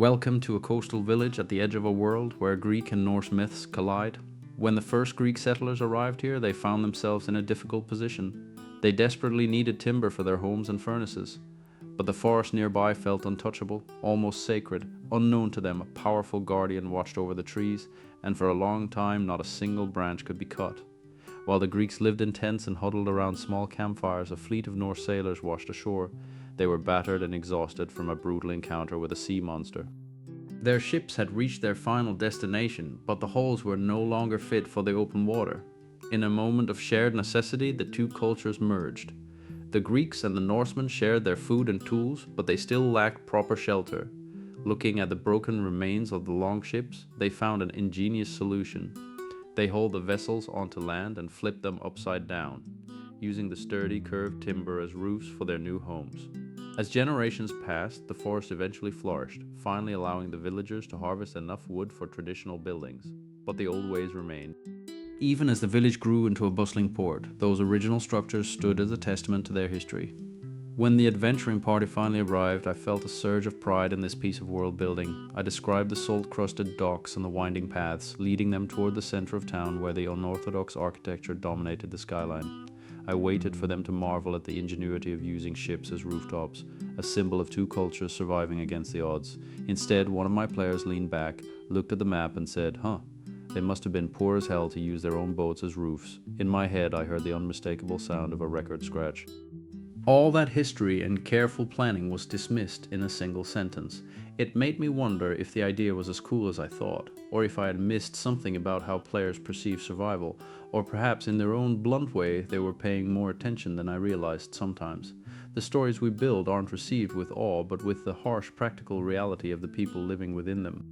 Welcome to a coastal village at the edge of a world where Greek and Norse myths collide. When the first Greek settlers arrived here, they found themselves in a difficult position. They desperately needed timber for their homes and furnaces. But the forest nearby felt untouchable, almost sacred. Unknown to them, a powerful guardian watched over the trees, and for a long time not a single branch could be cut. While the Greeks lived in tents and huddled around small campfires, a fleet of Norse sailors washed ashore. They were battered and exhausted from a brutal encounter with a sea monster. Their ships had reached their final destination, but the hulls were no longer fit for the open water. In a moment of shared necessity, the two cultures merged. The Greeks and the Norsemen shared their food and tools, but they still lacked proper shelter. Looking at the broken remains of the longships, they found an ingenious solution. They hauled the vessels onto land and flipped them upside down, using the sturdy, curved timber as roofs for their new homes. As generations passed, the forest eventually flourished, finally allowing the villagers to harvest enough wood for traditional buildings. But the old ways remained. Even as the village grew into a bustling port, those original structures stood as a testament to their history. When the adventuring party finally arrived, I felt a surge of pride in this piece of world building. I described the salt-crusted docks and the winding paths, leading them toward the center of town where the unorthodox architecture dominated the skyline. I waited for them to marvel at the ingenuity of using ships as rooftops, a symbol of two cultures surviving against the odds. Instead, one of my players leaned back, looked at the map and said, they must have been poor as hell to use their own boats as roofs." In my head, I heard the unmistakable sound of a record scratch. All that history and careful planning was dismissed in a single sentence. It made me wonder if the idea was as cool as I thought, or if I had missed something about how players perceive survival, or perhaps in their own blunt way they were paying more attention than I realized sometimes. The stories we build aren't received with awe, but with the harsh practical reality of the people living within them.